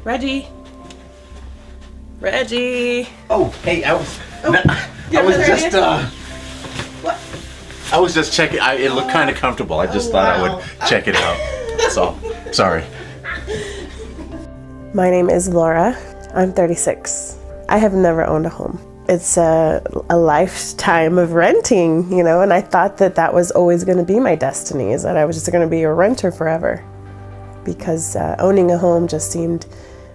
Reggie. Reggie. Oh, hey, I was just checking. It looked kind of comfortable. I just thought I would check it out. So, sorry. My name is Laura. I'm 36. I have never owned a home. It's a lifetime of renting, you know, and I thought that that was always going to be my destiny, is that I was just going to be a renter forever, because owning a home just seemed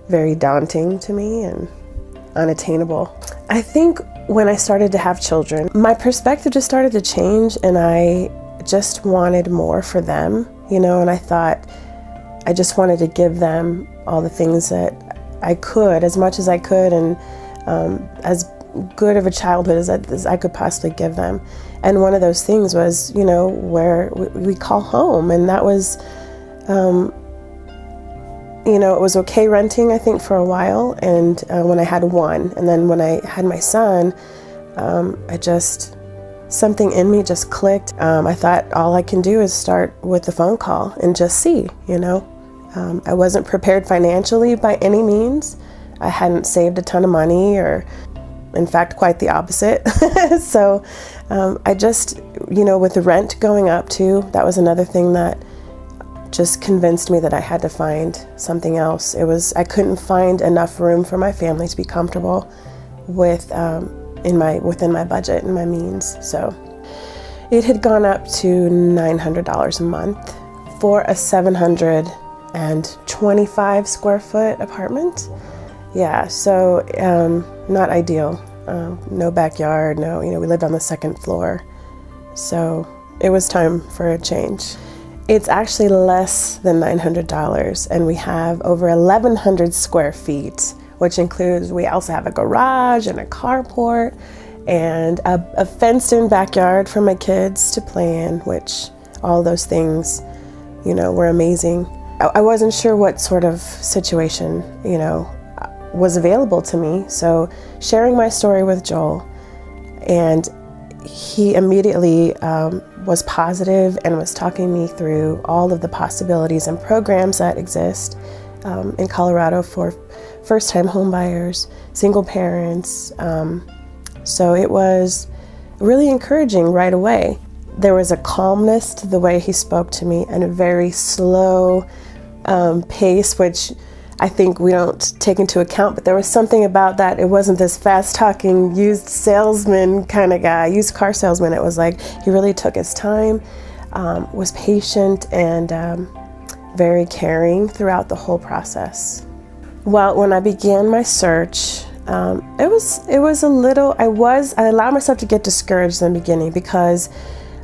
very daunting to me and unattainable. I think when I started to have children, my perspective just started to change, and I just wanted more for them, you know, and I thought I just wanted to give them all the things that I could, as much as I could, and as good of a childhood as I could possibly give them. And one of those things was, you know, where we call home, and that was, you know, it was okay renting, I think, for a while, and when I had one, and then when I had my son, something in me just clicked. I thought all I can do is start with the phone call and just see, you know. I wasn't prepared financially by any means. I hadn't saved a ton of money, or in fact, quite the opposite. So I just, you know, with the rent going up too, that was another thing that just convinced me that I had to find something else. I couldn't find enough room for my family to be comfortable with within my budget and my means. So it had gone up to $900 a month for a 725 square foot apartment. Yeah, so not ideal. No backyard, no, you know, we lived on the second floor. So it was time for a change. It's actually less than $900, and we have over 1,100 square feet, which includes, we also have a garage and a carport and a fenced-in backyard for my kids to play in, which all those things, you know, were amazing. I wasn't sure what sort of situation, you know, was available to me. So sharing my story with Joel, and he immediately was positive and was talking me through all of the possibilities and programs that exist in Colorado for first-time home buyers, single parents. So it was really encouraging right away. There was a calmness to the way he spoke to me, and a very slow pace, which I think we don't take into account, but there was something about that. It wasn't this fast-talking used salesman kind of guy, used car salesman. It was like he really took his time, was patient, and very caring throughout the whole process. Well, when I began my search, it was a little, I allowed myself to get discouraged in the beginning because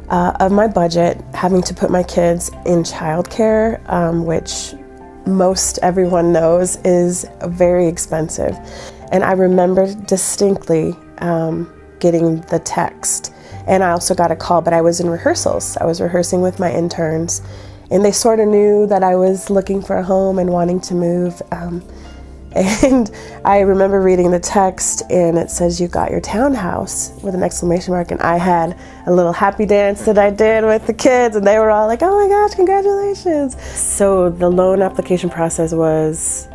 of my budget, having to put my kids in childcare, which most everyone knows is very expensive. And I remember distinctly getting the text, and I also got a call, but I was in rehearsals. I was rehearsing with my interns, and they sort of knew that I was looking for a home and wanting to move. And I remember reading the text, and it says, "You got your townhouse," with an exclamation mark. And I had a little happy dance that I did with the kids, and they were all like, "Oh my gosh, congratulations." So the loan application process was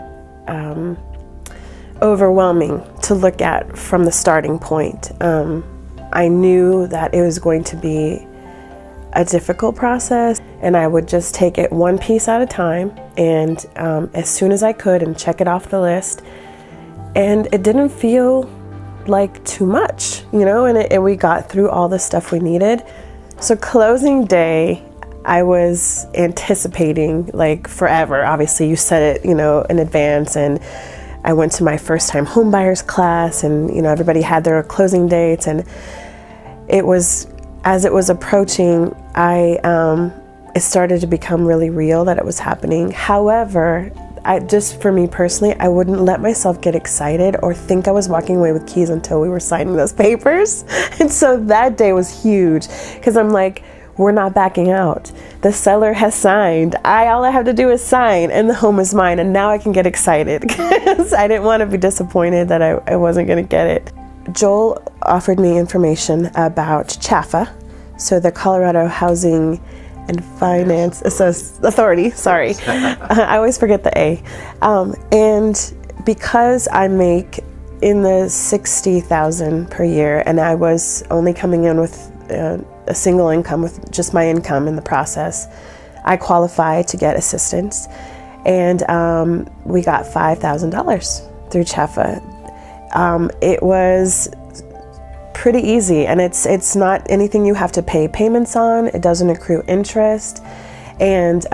overwhelming to look at from the starting point. I knew that it was going to be a difficult process, and I would just take it one piece at a time, and as soon as I could, and check it off the list. And it didn't feel like too much, you know, and we got through all the stuff we needed. So closing day, I was anticipating like forever. Obviously, you set it, you know, in advance, and I went to my first time homebuyers class, and, you know, everybody had their closing dates, and as it was approaching, it started to become really real that it was happening. However, just for me personally, I wouldn't let myself get excited or think I was walking away with keys until we were signing those papers. And so that day was huge, because I'm like, we're not backing out. The seller has signed. All I have to do is sign, and the home is mine. And now I can get excited, because I didn't want to be disappointed that I wasn't going to get it. Joel offered me information about CHAFA, so the Colorado Housing and Finance Authority. Sorry, I always forget the A. And because I make in the $60,000 per year, and I was only coming in with a single income, with just my income in the process, I qualified to get assistance, and we got $5,000 through CHEFA. It was pretty easy, and it's not anything you have to pay payments on. It doesn't accrue interest, and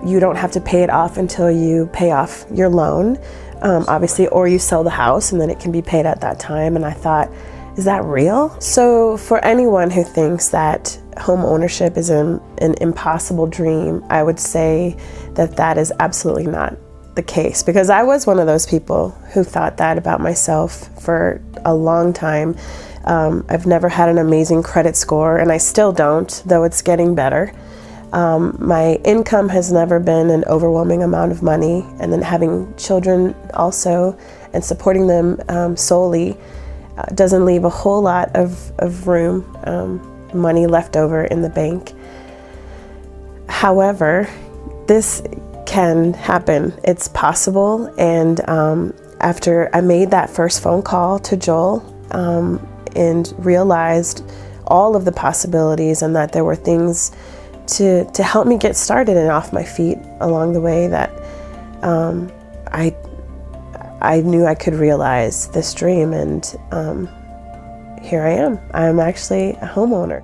you don't have to pay it off until you pay off your loan, obviously, or you sell the house, and then it can be paid at that time. And I thought, is that real? So for anyone who thinks that home ownership is an impossible dream, I would say that that is absolutely not the case, because I was one of those people who thought that about myself for a long time. I've never had an amazing credit score, and I still don't, though it's getting better. My income has never been an overwhelming amount of money, and then having children also and supporting them solely doesn't leave a whole lot of room, money left over in the bank. However, this can happen. It's possible. And after I made that first phone call to Joel and realized all of the possibilities, and that there were things to help me get started and off my feet along the way, that I knew I could realize this dream, and here I am. I'm actually a homeowner.